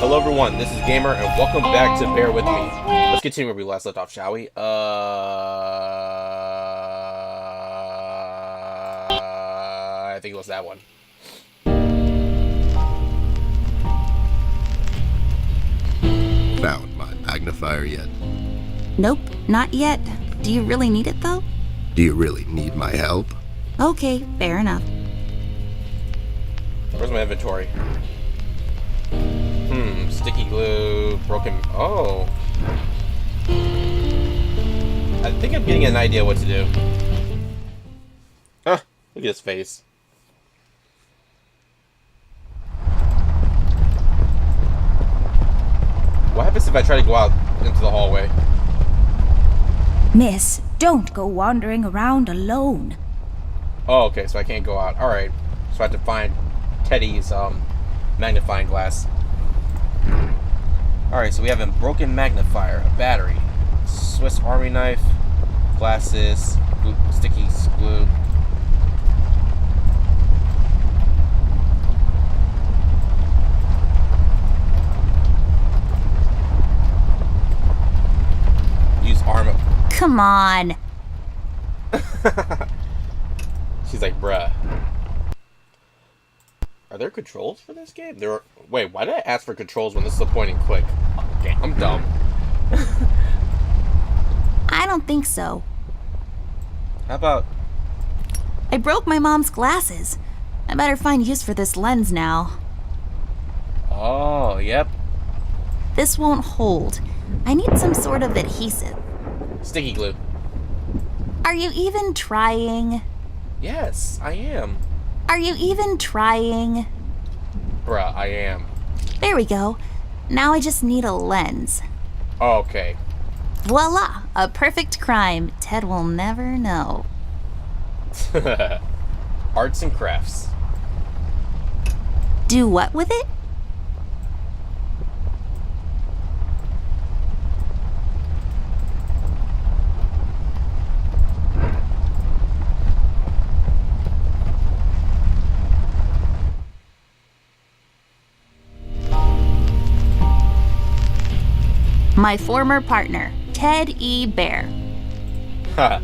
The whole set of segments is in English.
Hello everyone, this is Gamer, and welcome back to Bear With Me. Let's continue where we last left off, shall we? I think it was that one. Found my magnifier yet? Nope, not yet. Do you really need it though? Do you really need my help? Okay, fair enough. Where's my inventory? Sticky glue, broken... Oh. I think I'm getting an idea what to do. Huh, look at his face. What happens if I try to go out into the hallway? Miss, don't go wandering around alone. Oh, okay, so I can't go out. Alright. So I have to find Teddy's magnifying glass. Alright, so we have a broken magnifier, a battery, Swiss Army knife, glasses, sticky glue. Use armor. Come on. She's like, bruh. Are there controls for this game? There are. Wait, why did I ask for controls when this is a point and click? Okay, I'm dumb. I don't think so. How about... I broke my mom's glasses. I better find use for this lens now. Oh, yep. This won't hold. I need some sort of adhesive. Sticky glue. Are you even trying? Yes, I am. Are you even trying? Bruh, I am. There we go. Now I just need a lens. Oh, okay. Voila! A perfect crime Ted will never know. Arts and crafts. Do what with it? My former partner, Ted E. Bear. Ha.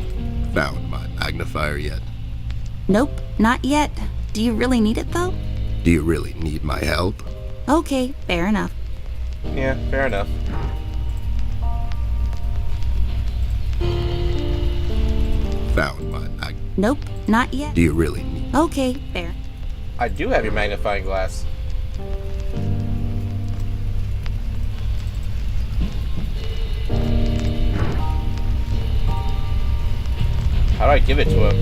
Found my magnifier yet? Nope, not yet. Do you really need it though? Do you really need my help? Okay, fair enough. Yeah, fair enough. Found my Nope, not yet. Do you really need... Okay, fair. I do have your magnifying glass. How do I give it to him?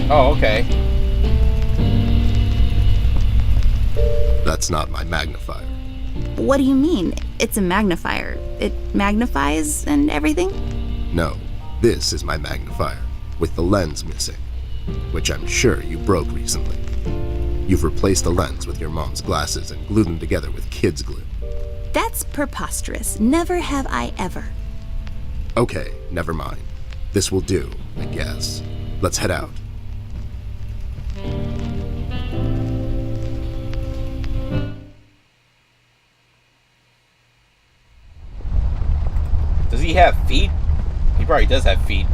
Oh, okay. That's not my magnifier. What do you mean? It's a magnifier. It magnifies and everything? No, this is my magnifier, with the lens missing, which I'm sure you broke recently. You've replaced the lens with your mom's glasses and glued them together with kids' glue. That's preposterous. Never have I ever. Okay, never mind. This will do, I guess. Let's head out. Does he have feet? He probably does have feet.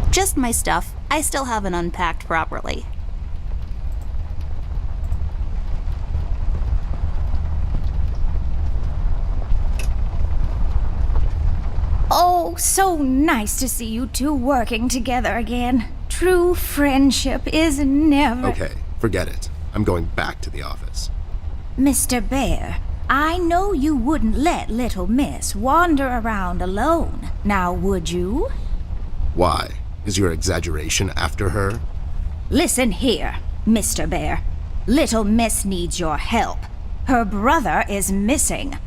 Just my stuff. I still haven't unpacked properly. Oh, so nice to see you two working together again. True friendship is never... Okay, forget it. I'm going back to the office. Mr. Bear, I know you wouldn't let little Miss wander around alone. Now, would you? Why? Is your exaggeration after her? Listen here, Mr. Bear. Little Miss needs your help. Her brother is missing.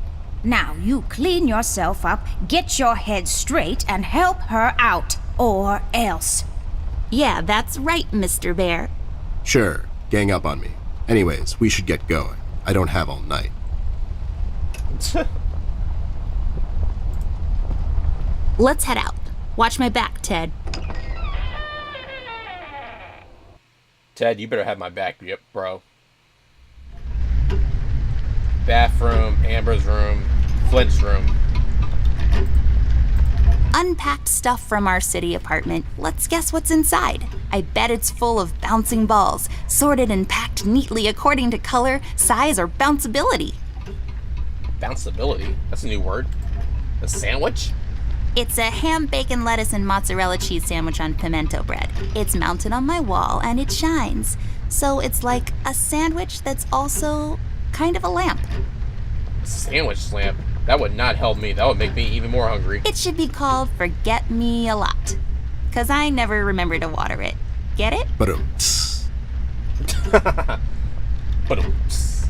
Now you clean yourself up, get your head straight, and help her out, or else. Yeah, that's right, Mr. Bear. Sure, gang up on me. Anyways, we should get going. I don't have all night. Let's head out. Watch my back, Ted. Ted, you better have my back, yep, bro. Bathroom, Amber's room, Flint's room. Unpacked stuff from our city apartment. Let's guess what's inside. I bet it's full of bouncing balls, sorted and packed neatly according to color, size, or bounceability. Bounceability? That's a new word. A sandwich? It's a ham, bacon, lettuce, and mozzarella cheese sandwich on pimento bread. It's mounted on my wall and it shines. So it's like a sandwich that's also kind of a lamp. A sandwich lamp? That would not help me. That would make me even more hungry. It should be called Forget Me a Lot. 'Cause I never remember to water it. Get it? Ba-dum-ts. Ba-dum-ts.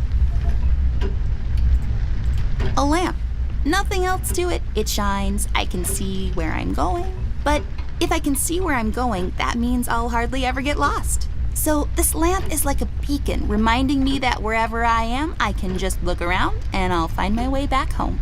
A lamp. Nothing else to it. It shines. I can see where I'm going. But if I can see where I'm going, that means I'll hardly ever get lost. So this lamp is like a beacon, reminding me that wherever I am, I can just look around and I'll find my way back home.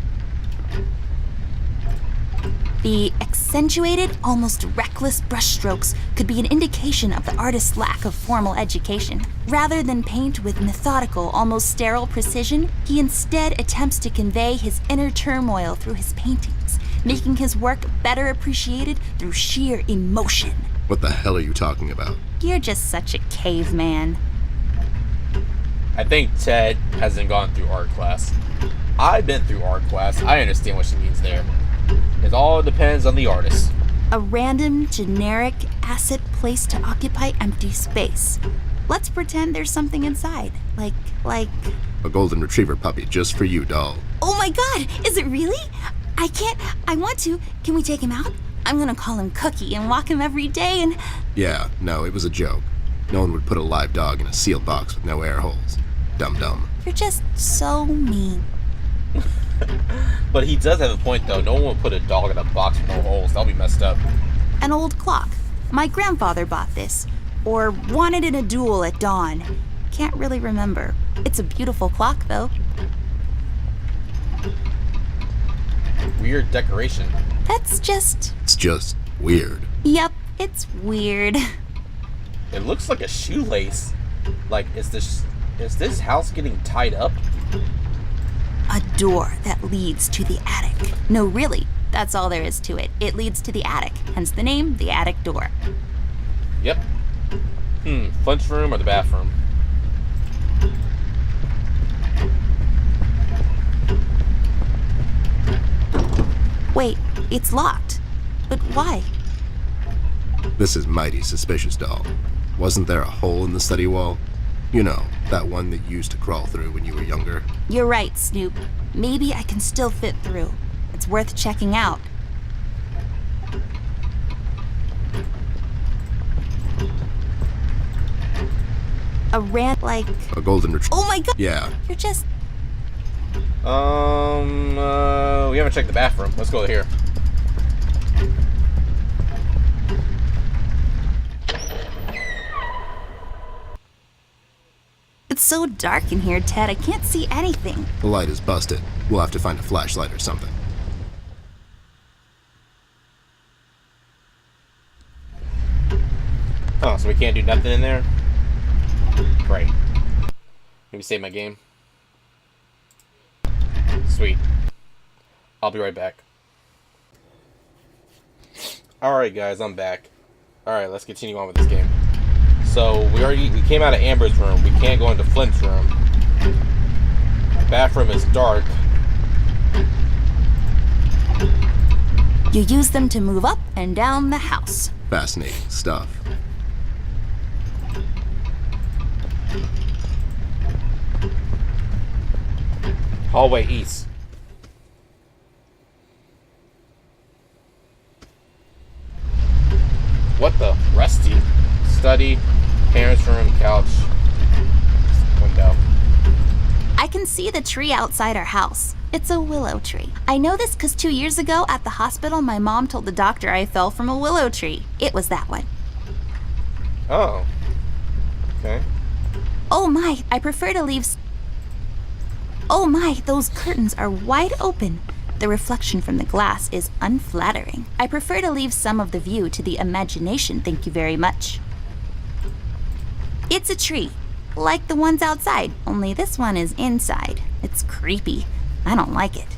The accentuated, almost reckless brushstrokes could be an indication of the artist's lack of formal education. Rather than paint with methodical, almost sterile precision, he instead attempts to convey his inner turmoil through his paintings, making his work better appreciated through sheer emotion. What the hell are you talking about? You're just such a caveman. I think Ted hasn't gone through art class. I've been through art class. I understand what she means there. It all depends on the artist. A random, generic asset placed to occupy empty space. Let's pretend there's something inside. Like... A golden retriever puppy just for you, doll. Oh my god! Is it really? I want to. Can we take him out? I'm gonna call him Cookie and walk him every day and... Yeah, no, it was a joke. No one would put a live dog in a sealed box with no air holes. Dum-dum. You're just so mean. But he does have a point, though. No one would put a dog in a box with no holes. That'll be messed up. An old clock. My grandfather bought this. Or wanted in a duel at dawn. Can't really remember. It's a beautiful clock, though. Weird decoration. That's just... It's just weird. Yep, it's weird. It looks like a shoelace. Like, is this house getting tied up? A door that leads to the attic. No, really, that's all there is to it. It leads to the attic, hence the name, the attic door. Yep. Flint's room or the bathroom? Wait, it's locked. But why? This is mighty suspicious, doll. Wasn't there a hole in the study wall? You know, that one that you used to crawl through when you were younger. You're right, Snoop. Maybe I can still fit through. It's worth checking out. A like... A golden retriever. Oh my god! Yeah. You're just... We haven't checked the bathroom. Let's go here. It's so dark in here, Ted. I can't see anything. The light is busted. We'll have to find a flashlight or something. Oh, so we can't do nothing in there? Great. Maybe save my game. Sweet. I'll be right back. Alright guys, I'm back. Alright, let's continue on with this game. So, we came out of Amber's room. We can't go into Flint's room. The bathroom is dark. You use them to move up and down the house. Fascinating stuff. Hallway east. What the? Rusty. Study. Parents' room. Couch. Window. I can see the tree outside our house. It's a willow tree. I know this because 2 years ago at the hospital, my mom told the doctor I fell from a willow tree. It was that one. Oh. Okay. Oh my, I prefer to leave... Oh my, those curtains are wide open. The reflection from the glass is unflattering. I prefer to leave some of the view to the imagination, thank you very much. It's a tree, like the ones outside, only this one is inside. It's creepy. I don't like it.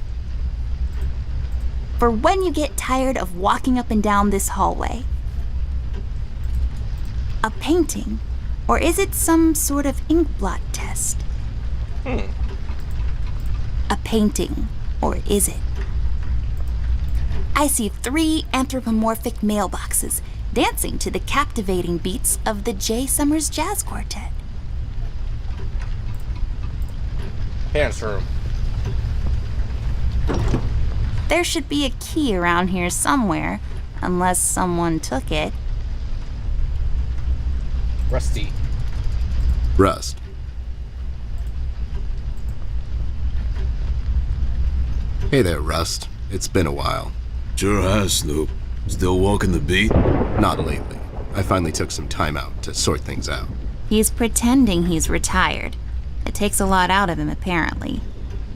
For when you get tired of walking up and down this hallway. A painting, or is it some sort of ink blot test? A painting, or is it? I see 3 anthropomorphic mailboxes dancing to the captivating beats of the J. Summers Jazz Quartet. Pants room. There should be a key around here somewhere, unless someone took it. Rusty. Rust. Hey there, Rust. It's been a while. Sure has, Snoop. Still walking the beat? Not lately. I finally took some time out to sort things out. He's pretending he's retired. It takes a lot out of him, apparently.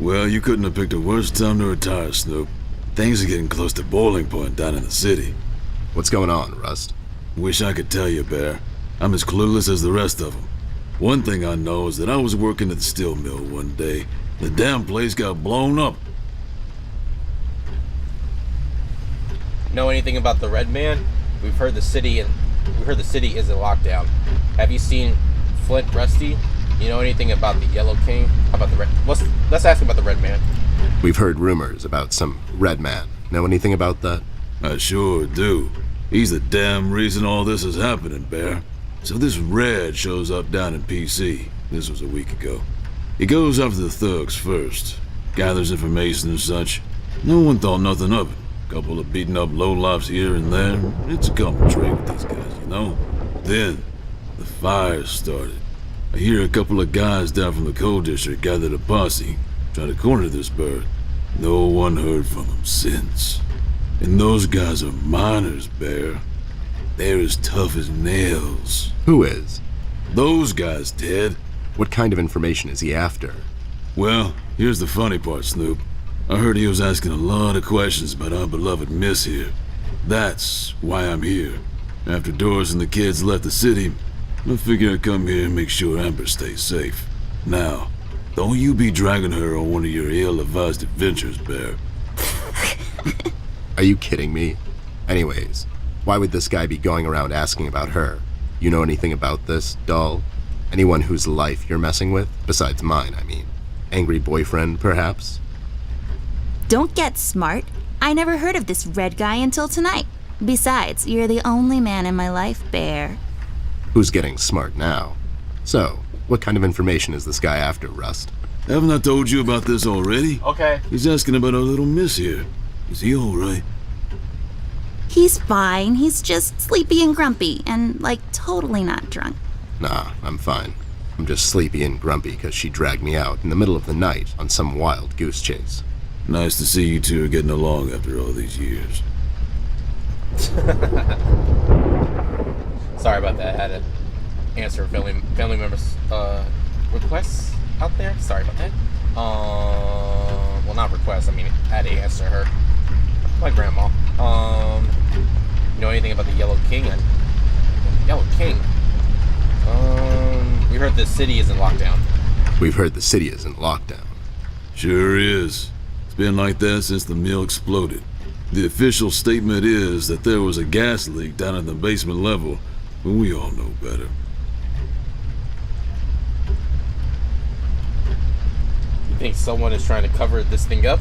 Well, you couldn't have picked a worse time to retire, Snoop. Things are getting close to boiling point down in the city. What's going on, Rust? Wish I could tell you, Bear. I'm as clueless as the rest of them. One thing I know is that I was working at the steel mill one day. The damn place got blown up. Know anything about the Red Man? We've heard the city is in lockdown. Have you seen Flint, Rusty? You know anything about the Yellow King? How about the Red? Let's ask him about the Red Man. We've heard rumors about some Red Man. Know anything about that? I sure do. He's the damn reason all this is happening, Bear. So this Red shows up down in PC. This was a week ago. He goes after the thugs first. Gathers information and such. No one thought nothing of it. Couple of beaten up lowlifes here and there. It's a common trait with these guys, you know? Then, the fire started. I hear a couple of guys down from the coal district gathered a posse, trying to corner this bird. No one heard from them since. And those guys are miners, Bear. They're as tough as nails. Who is? Those guys, Ted. What kind of information is he after? Well, here's the funny part, Snoop. I heard he was asking a lot of questions about our beloved Miss here. That's why I'm here. After Doris and the kids left the city, I figured I'd come here and make sure Amber stays safe. Now, don't you be dragging her on one of your ill-advised adventures, Bear. Are you kidding me? Anyways, why would this guy be going around asking about her? You know anything about this, doll? Anyone whose life you're messing with? Besides mine, I mean. Angry boyfriend, perhaps? Don't get smart. I never heard of this Red guy until tonight. Besides, you're the only man in my life, Bear. Who's getting smart now? So, what kind of information is this guy after, Rust? Haven't I told you about this already? Okay. He's asking about our little Miss here. Is he alright? He's fine. He's just sleepy and grumpy and, like, totally not drunk. Nah, I'm fine. I'm just sleepy and grumpy because she dragged me out in the middle of the night on some wild goose chase. Nice to see you two are getting along after all these years. Sorry about that. I had to answer family members' requests out there. Sorry about that. Well, not requests. I mean, I had to answer her. My grandma. You know anything about the Yellow King? Yellow King. We heard the city is in lockdown. We've heard the city is in lockdown. Sure is. It's been like that since the mill exploded. The official statement is that there was a gas leak down at the basement level, but we all know better. You think someone is trying to cover this thing up?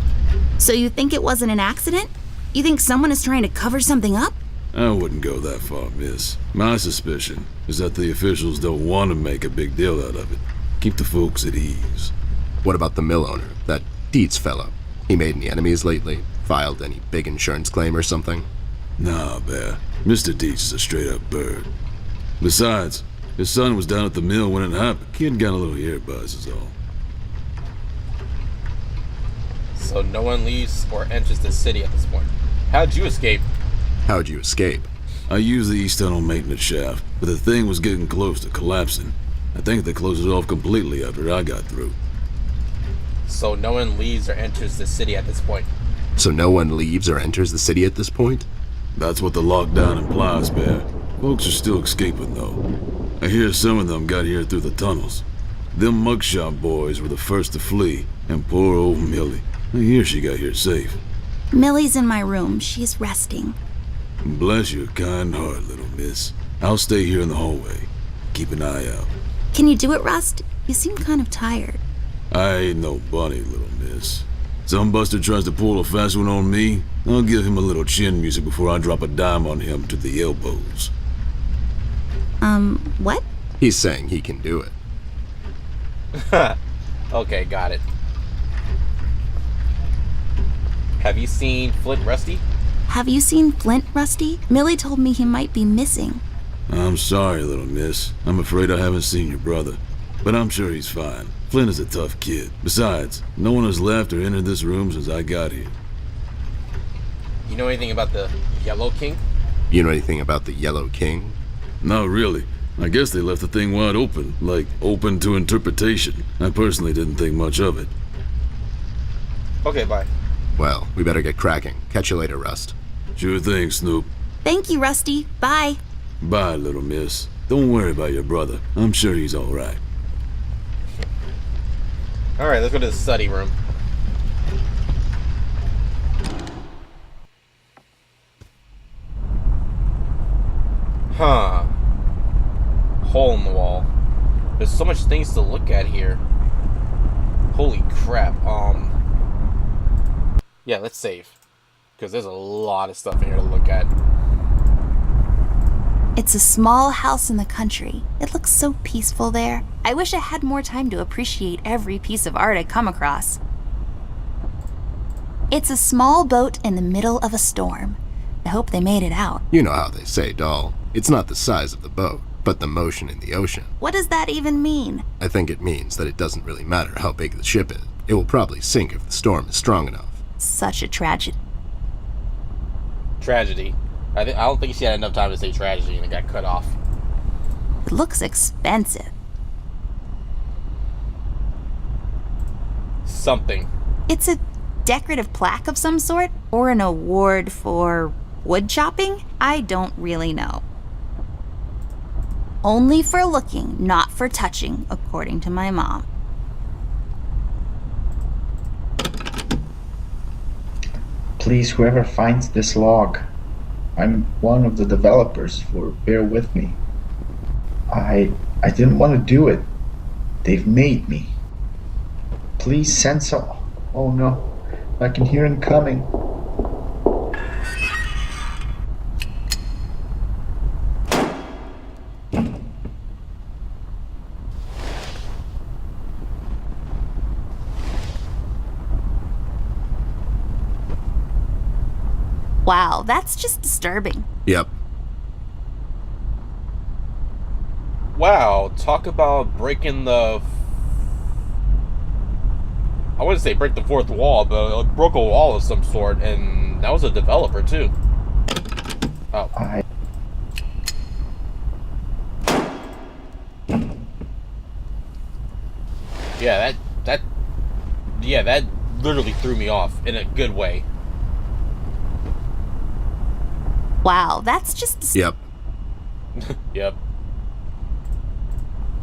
So you think it wasn't an accident? You think someone is trying to cover something up? I wouldn't go that far, miss. My suspicion is that the officials don't want to make a big deal out of it. Keep the folks at ease. What about the mill owner, that Dietz fellow? He made any enemies lately? Filed any big insurance claim or something? Nah, Bear. Mr. Dietz is a straight-up bird. Besides, his son was down at the mill when it happened. Kid got a little ear buzz is all. So no one leaves or enters the city at this point. How'd you escape? How'd you escape? I used the east tunnel maintenance shaft, but the thing was getting close to collapsing. I think they closed it off completely after I got through. So no one leaves or enters the city at this point. So no one leaves or enters the city at this point? That's what the lockdown implies, Bear. Folks are still escaping, though. I hear some of them got here through the tunnels. Them mugshot boys were the first to flee, and poor old Millie. I hear she got here safe. Millie's in my room. She's resting. Bless your kind heart, little miss. I'll stay here in the hallway. Keep an eye out. Can you do it, Rust? You seem kind of tired. I ain't no bunny, little miss. Some buster tries to pull a fast one on me, I'll give him a little chin music before I drop a dime on him to the elbows. What? He's saying he can do it. Okay, got it. Have you seen Flint Rusty? Have you seen Flint, Rusty? Millie told me he might be missing. I'm sorry, little miss. I'm afraid I haven't seen your brother. But I'm sure he's fine. Flint is a tough kid. Besides, no one has left or entered this room since I got here. You know anything about the Yellow King? You know anything about the Yellow King? Not really. I guess they left the thing wide open, like open to interpretation. I personally didn't think much of it. Okay, bye. Well, we better get cracking. Catch you later, Rust. Sure thing, Snoop. Thank you, Rusty. Bye. Bye, little miss. Don't worry about your brother. I'm sure he's all right. Alright, let's go to the study room. Huh. Hole in the wall. There's so much things to look at here. Holy crap. Yeah, let's save. Because there's a lot of stuff in here to look at. It's a small house in the country. It looks so peaceful there. I wish I had more time to appreciate every piece of art I come across. It's a small boat in the middle of a storm. I hope they made it out. You know how they say, doll. It's not the size of the boat, but the motion in the ocean. What does that even mean? I think it means that it doesn't really matter how big the ship is. It will probably sink if the storm is strong enough. Such a tragedy. Tragedy. I don't think she had enough time to say tragedy and it got cut off. It looks expensive. Something. It's a decorative plaque of some sort? Or an award for wood chopping? I don't really know. Only for looking, not for touching, according to my mom. Please, whoever finds this log, I'm one of the developers, for bear with me. I didn't want to do it. They've made me. Please send some. Oh no, I can hear him coming. Wow, that's just disturbing. Yep. Wow, talk about breaking the... I wouldn't say break the fourth wall, but it broke a wall of some sort, and that was a developer too. Oh. Yeah, that literally threw me off in a good way. Wow, that's just... Yep. Yep.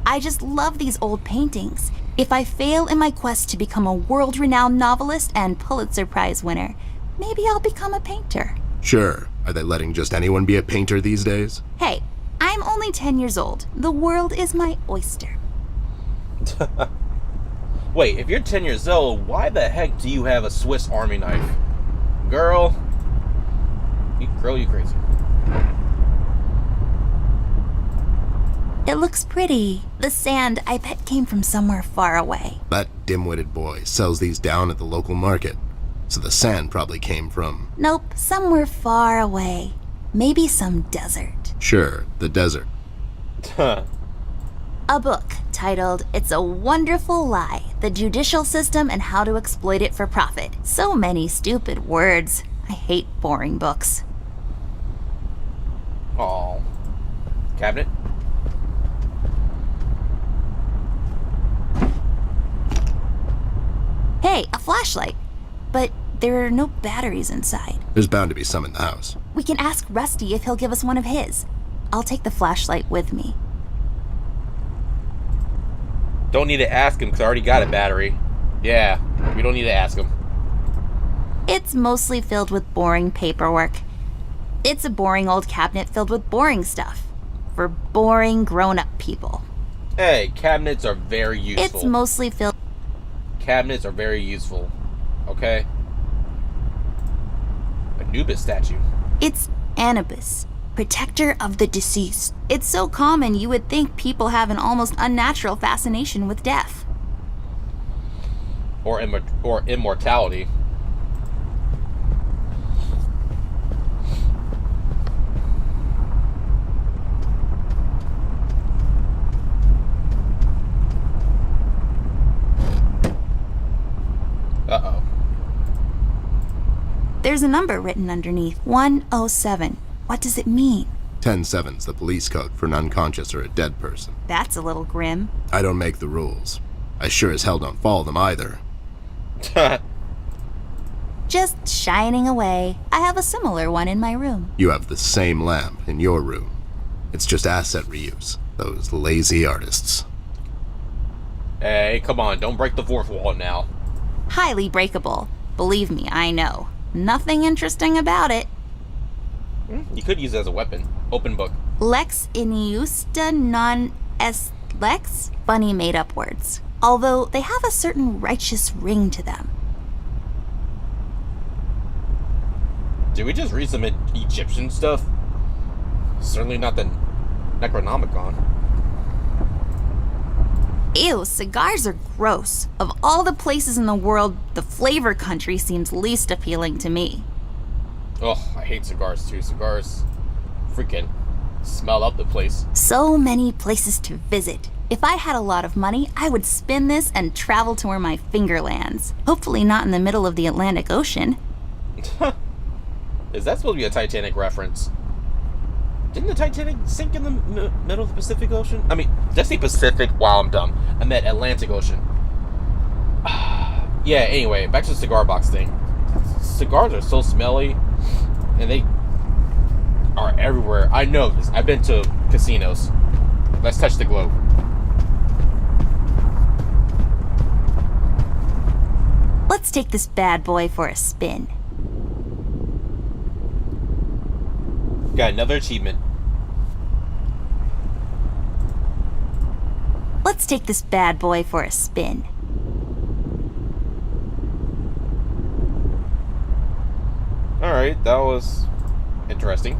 I just love these old paintings. If I fail in my quest to become a world-renowned novelist and Pulitzer Prize winner, maybe I'll become a painter. Sure. Are they letting just anyone be a painter these days? Hey, I'm only 10 years old. The world is my oyster. Wait, if you're 10 years old, why the heck do you have a Swiss Army knife? Girl, you crazy. It looks pretty. The sand, I bet, came from somewhere far away. That dim-witted boy sells these down at the local market. So the sand probably came from... Nope, somewhere far away. Maybe some desert. Sure, the desert. A book titled It's a Wonderful Lie, The Judicial System and How to Exploit It for Profit. So many stupid words. I hate boring books. Aw. Cabinet? Hey, a flashlight. But there are no batteries inside. There's bound to be some in the house. We can ask Rusty if he'll give us one of his. I'll take the flashlight with me. Don't need to ask him because I already got a battery. Yeah, we don't need to ask him. It's mostly filled with boring paperwork. It's a boring old cabinet filled with boring stuff. For boring grown-up people. Hey, cabinets are very useful. It's mostly filled... Cabinets are very useful. Okay? Anubis statue. It's Anubis, protector of the deceased. It's so common you would think people have an almost unnatural fascination with death. Or immortality. Uh-oh. There's a number written underneath. 107. What does it mean? 10-7's the police code for an unconscious or a dead person. That's a little grim. I don't make the rules. I sure as hell don't follow them either. Just shining away. I have a similar one in my room. You have the same lamp in your room. It's just asset reuse. Those lazy artists. Hey, come on, don't break the fourth wall now. Highly breakable. Believe me, I know. Nothing interesting about it. You could use it as a weapon. Open book. Lex iniusta non est lex? Funny made-up words. Although they have a certain righteous ring to them. Did we just read some Egyptian stuff? Certainly not the Necronomicon. Ew, cigars are gross. Of all the places in the world, the flavor country seems least appealing to me. Oh, I hate cigars too. Cigars freaking smell up the place. So many places to visit. If I had a lot of money, I would spin this and travel to where my finger lands. Hopefully not in the middle of the Atlantic Ocean. Is that supposed to be a Titanic reference? Didn't the Titanic sink in the middle of the Pacific Ocean? I mean, just say Pacific. Wow, I'm dumb. I meant Atlantic Ocean. Yeah, anyway, back to the cigar box thing. Cigars are so smelly, and they are everywhere. I know this. I've been to casinos. Let's touch the globe. Let's take this bad boy for a spin. Got another achievement. Let's take this bad boy for a spin. Alright, that was interesting.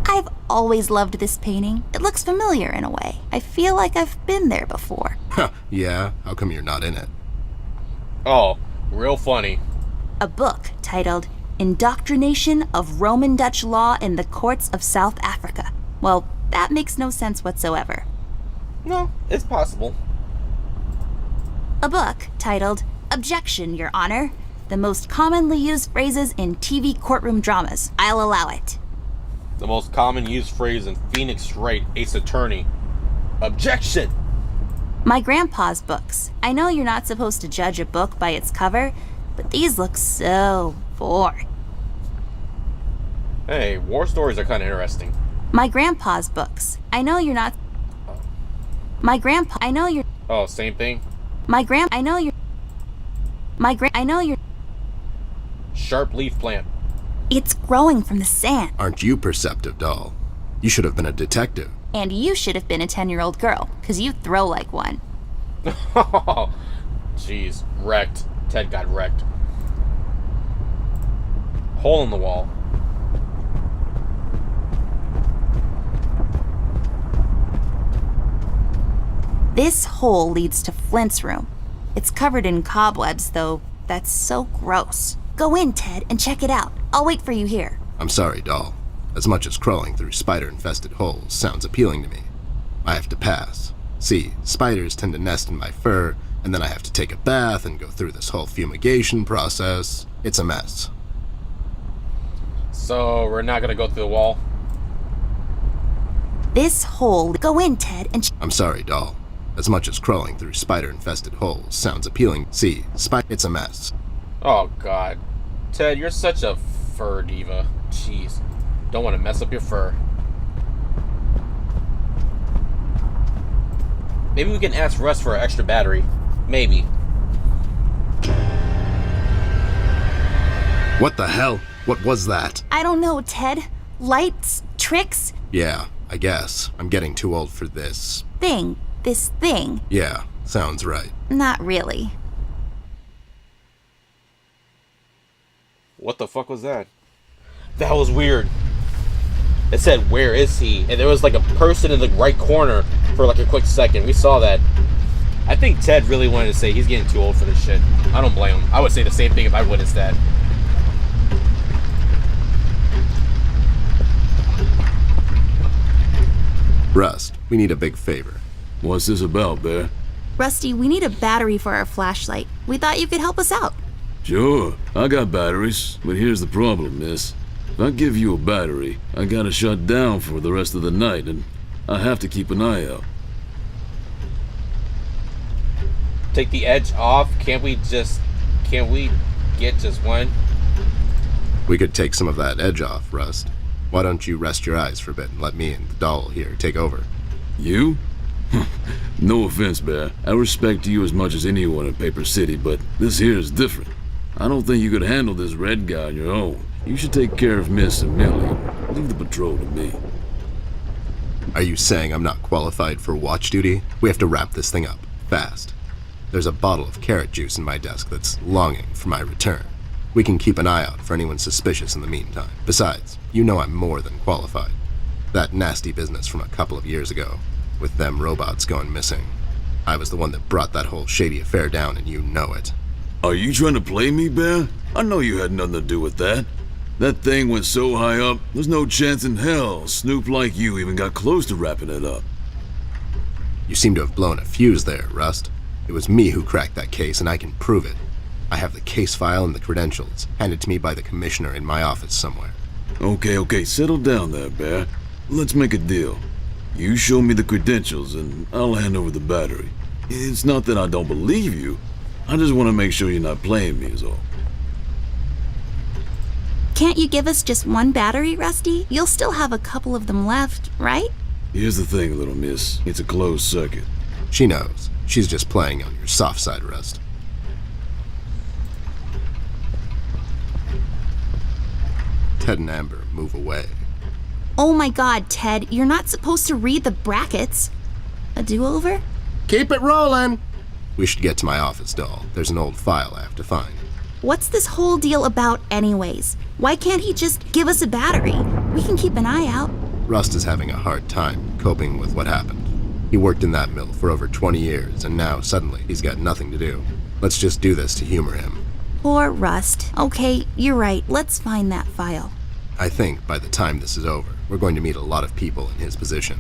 I've always loved this painting. It looks familiar in a way. I feel like I've been there before. Yeah? How come you're not in it? Oh, real funny. A book titled Indoctrination of Roman Dutch Law in the Courts of South Africa. Well, that makes no sense whatsoever. No, it's possible. A book titled Objection, Your Honor. The most commonly used phrases in TV courtroom dramas. I'll allow it. The most common used phrase in Phoenix Wright Ace Attorney. Objection! My grandpa's books. I know you're not supposed to judge a book by its cover, but these look so boring. Hey, war stories are kind of interesting. My grandpa's books. I know you're not... My grandpa... I know you're... Oh, same thing? My grand... I know you're... I know you're... Sharp leaf plant. It's growing from the sand. Aren't you perceptive, doll? You should have been a detective. And you should have been a 10-year-old girl, because you throw like one. Oh, jeez. Wrecked. Ted got wrecked. Hole in the wall. This hole leads to Flint's room. It's covered in cobwebs, though. That's so gross. Go in, Ted, and check it out. I'll wait for you here. I'm sorry, doll. As much as crawling through spider-infested holes sounds appealing to me, I have to pass. See, spiders tend to nest in my fur, and then I have to take a bath and go through this whole fumigation process. It's a mess. So, we're not gonna go through the wall? This hole... Go in, Ted, and... I'm sorry, doll. As much as crawling through spider-infested holes sounds appealing, see, it's a mess. Oh, God. Ted, you're such a fur diva. Jeez. Don't want to mess up your fur. Maybe we can ask Russ for an extra battery. Maybe. What the hell? What was that? I don't know, Ted. Lights? Tricks? Yeah, I guess. I'm getting too old for this. This thing. Yeah, sounds right. Not really. What the fuck was that? That was weird. It said, "Where is he?" And there was like a person in the right corner for like a quick second. We saw that. I think Ted really wanted to say he's getting too old for this shit. I don't blame him. I would say the same thing if I witnessed that. Rust, we need a big favor. What's this about, Bear? Rusty, we need a battery for our flashlight. We thought you could help us out. Sure, I got batteries, but here's the problem, miss. If I give you a battery, I gotta shut down for the rest of the night, and I have to keep an eye out. Take the edge off. Can't we get just one? We could take some of that edge off, Rust. Why don't you rest your eyes for a bit and let me and the doll here take over? You? No offense, Bear. I respect you as much as anyone in Paper City, but this here is different. I don't think you could handle this red guy on your own. You should take care of Miss and Millie. Leave the patrol to me. Are you saying I'm not qualified for watch duty? We have to wrap this thing up, fast. There's a bottle of carrot juice in my desk that's longing for my return. We can keep an eye out for anyone suspicious in the meantime. Besides, you know I'm more than qualified. That nasty business from a couple of years ago, with them robots going missing. I was the one that brought that whole shady affair down, and you know it. Are you trying to play me, Bear? I know you had nothing to do with that. That thing went so high up, there's no chance in hell Snoop like you even got close to wrapping it up. You seem to have blown a fuse there, Rust. It was me who cracked that case, and I can prove it. I have the case file and the credentials, handed to me by the commissioner in my office somewhere. Okay, settle down there, Bear. Let's make a deal. You show me the credentials, and I'll hand over the battery. It's not that I don't believe you. I just want to make sure you're not playing me is all. Can't you give us just one battery, Rusty? You'll still have a couple of them left, right? Here's the thing, little miss. It's a closed circuit. She knows. She's just playing on your soft side, Rust. Ted and Amber move away. Oh my god, Ted, you're not supposed to read the brackets. A do-over? Keep it rolling! We should get to my office, doll. There's an old file I have to find. What's this whole deal about anyways? Why can't he just give us a battery? We can keep an eye out. Rust is having a hard time coping with what happened. He worked in that mill for over 20 years, and now suddenly he's got nothing to do. Let's just do this to humor him. Poor Rust. Okay, you're right. Let's find that file. I think by the time this is over, we're going to meet a lot of people in his position.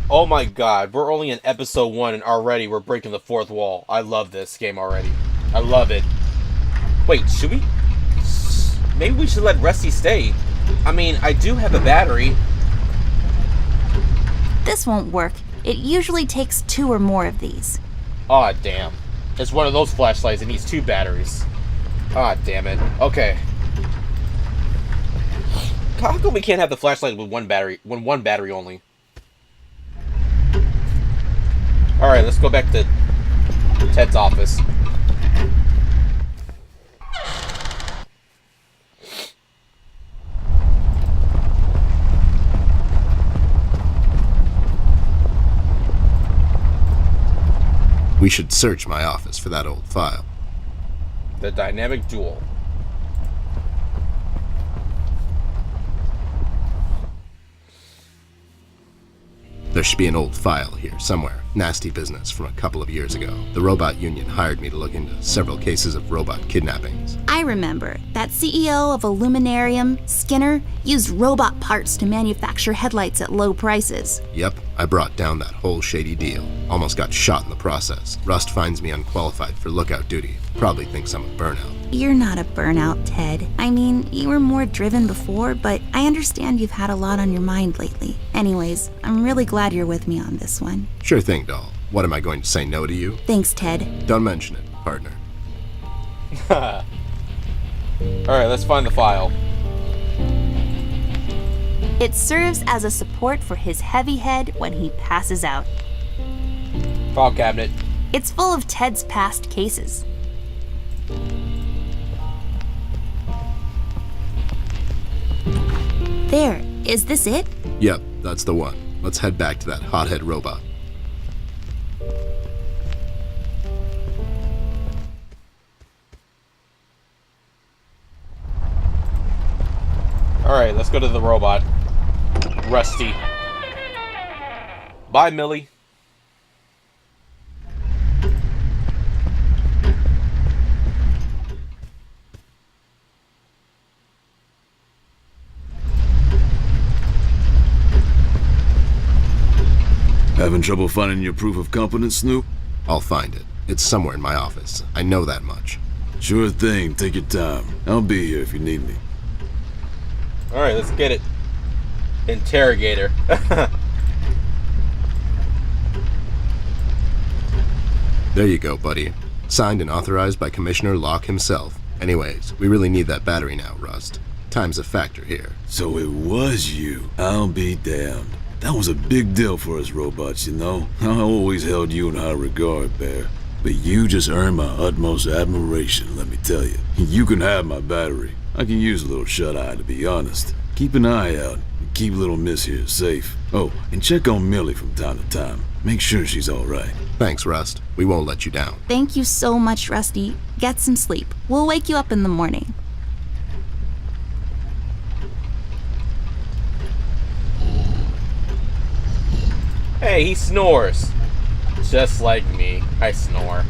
Oh my god, we're only in episode 1 and already we're breaking the fourth wall. I love this game already. I love it. Wait, should we? Maybe we should let Rusty stay. I mean, I do have a battery. This won't work. It usually takes 2 or more of these. Aw, damn. It's one of those flashlights. It needs 2 batteries. Ah, damn it. Okay. How come we can't have the flashlight with one battery only? Alright, let's go back to Ted's office. We should search my office for that old file. The dynamic duel. There should be an old file here somewhere. Nasty business from a couple of years ago. The robot union hired me to look into several cases of robot kidnappings. I remember. That CEO of Illuminarium, Skinner, used robot parts to manufacture headlights at low prices. Yep, I brought down that whole shady deal. Almost got shot in the process. Rust finds me unqualified for lookout duty. Probably thinks I'm a burnout. You're not a burnout, Ted. I mean, you were more driven before, but I understand you've had a lot on your mind lately. Anyways, I'm really glad you're with me on this one. Sure thing, doll. What am I going to say no to you? Thanks, Ted. Don't mention it, partner. Alright, let's find the file. It serves as a support for his heavy head when he passes out. File cabinet. It's full of Ted's past cases. There, is this it? Yep, that's the one. Let's head back to that hothead robot. Alright, let's go to the robot. Rusty. Bye, Millie. Having trouble finding your proof of competence, Snoop? I'll find it. It's somewhere in my office. I know that much. Sure thing, take your time. I'll be here if you need me. Alright, let's get it. Interrogator. There you go, buddy. Signed and authorized by Commissioner Locke himself. Anyways, we really need that battery now, Rust. Time's a factor here. So it was you. I'll be damned. That was a big deal for us robots, you know? I always held you in high regard, Bear. But you just earned my utmost admiration, let me tell you. You can have my battery. I can use a little shut-eye, to be honest. Keep an eye out, and keep little miss here safe. Oh, and check on Millie from time to time. Make sure she's alright. Thanks, Rust. We won't let you down. Thank you so much, Rusty. Get some sleep. We'll wake you up in the morning. Hey, he snores. Just like me. I snore.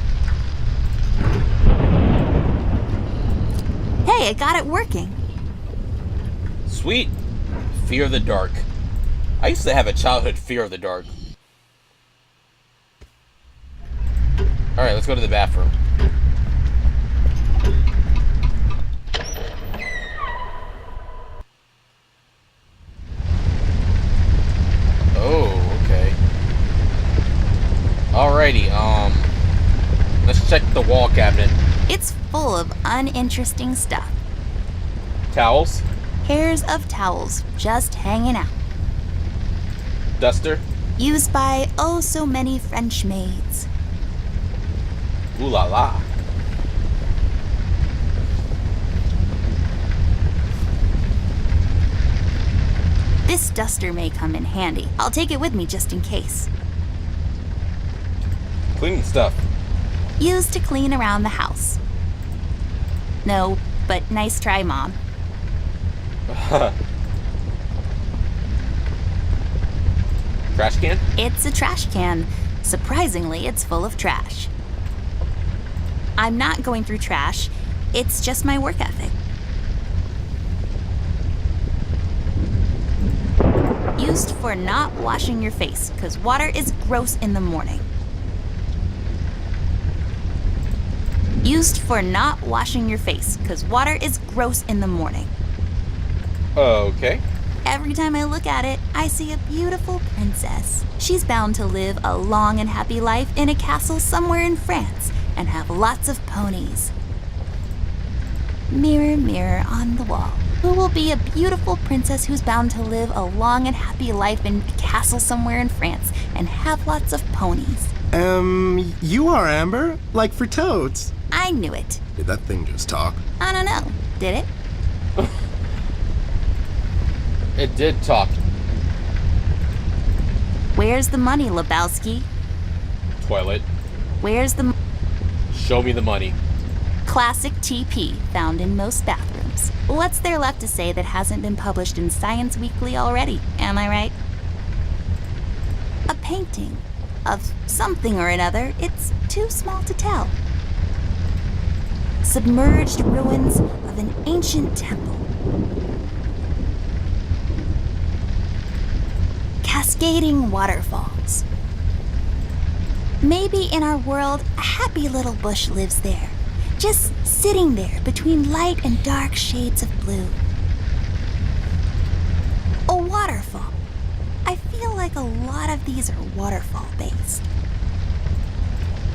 Hey, I got it working. Sweet. Fear of the dark. I used to have a childhood fear of the dark. Alright, let's go to the bathroom. Oh, okay. Alrighty, let's check the wall cabinet. It's full of uninteresting stuff. Towels, Pairs of towels just hanging out. duster, Used by oh so many French maids. ooh la la. This duster may come in handy. I'll take it with me just in case. Cleaning stuff. Used to clean around the house. No, but nice try, Mom. Trash can? It's a trash can. Surprisingly, it's full of trash. I'm not going through trash. It's just my work ethic. Used for not washing your face, because water is gross in the morning. Used for not washing your face, because water is gross in the morning. Okay. Every time I look at it, I see a beautiful princess. She's bound to live a long and happy life in a castle somewhere in France and have lots of ponies. Mirror, mirror on the wall, who will be a beautiful princess who's bound to live a long and happy life in a castle somewhere in France and have lots of ponies? You are, Amber. Like for toads. I knew it. Did that thing just talk? I don't know. Did it? It did talk. Where's the money, Lebowski? Toilet. Where's the Show me the money. classic TP found in most bathrooms? What's there left to say that hasn't been published in Science Weekly already? Am I right? A painting of something or another. It's too small to tell. Submerged ruins of an ancient temple. Cascading waterfalls. Maybe in our world, a happy little bush lives there, just sitting there between light and dark shades of blue. A waterfall. I feel like a lot of these are waterfall-based.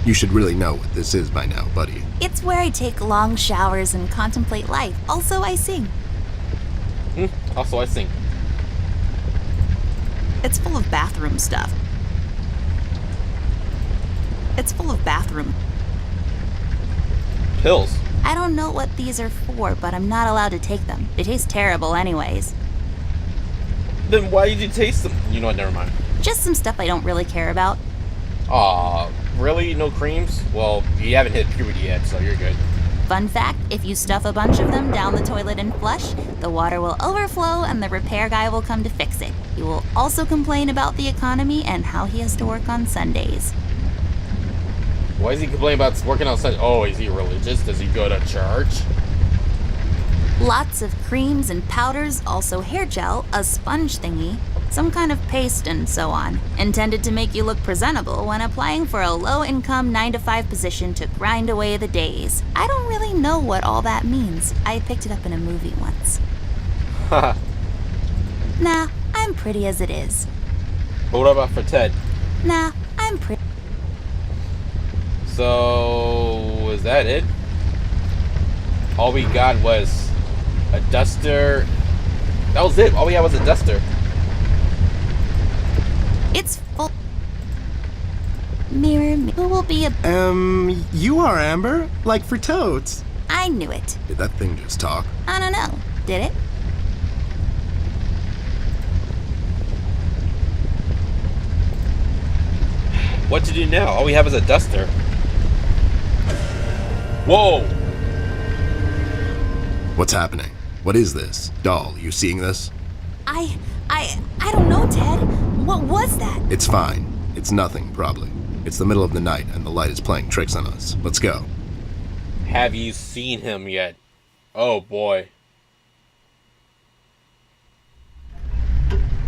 You should really know what this is by now, buddy. It's where I take long showers and contemplate life. Also, I sing. Also, I sing. It's full of bathroom stuff. It's full of bathroom. Pills. I don't know what these are for, but I'm not allowed to take them. They taste terrible anyways. Then why did you taste them? You know what, never mind. Just some stuff I don't really care about. Aw, really? No creams? Well, you haven't hit puberty yet, so you're good. Fun fact, if you stuff a bunch of them down the toilet and flush, the water will overflow and the repair guy will come to fix it. He will also complain about the economy and how he has to work on Sundays. Why is he complaining about working outside? Oh, is he religious? Does he go to church? Lots of creams and powders, also hair gel, a sponge thingy, some kind of paste, and so on, intended to make you look presentable when applying for a low-income 9-to-5 position to grind away the days. I don't really know what all that means. I picked it up in a movie once. Haha. Nah, I'm pretty as it is. But what about for Ted? Nah, I'm pretty. So, is that it? All we got was a duster. That was it. All we had was a duster. It's full. Mirror, who will be a. You are Amber? Like for totes. I knew it. Did that thing just talk? I don't know. Did it? What to do now? All we have is a duster. Whoa! What's happening? What is this? Doll, you seeing this? I don't know, Ted. What was that? It's fine. It's nothing, probably. It's the middle of the night and the light is playing tricks on us. Let's go. Have you seen him yet? Oh boy.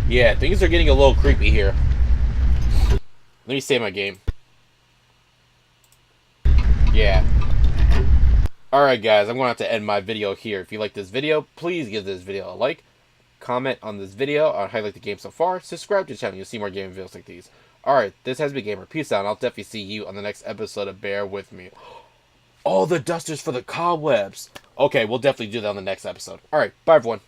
Yeah, things are getting a little creepy here. Let me save my game. Yeah. Alright guys, I'm going to have to end my video here. If you like this video, please give this video a like. Comment on this video on how you like the game so far. Subscribe to the channel. You'll see more gaming videos like these. Alright, this has been Gamer. Peace out, and I'll definitely see you on the next episode of Bear With Me. All the dusters for the cobwebs. Okay, we'll definitely do that on the next episode. Alright, bye everyone.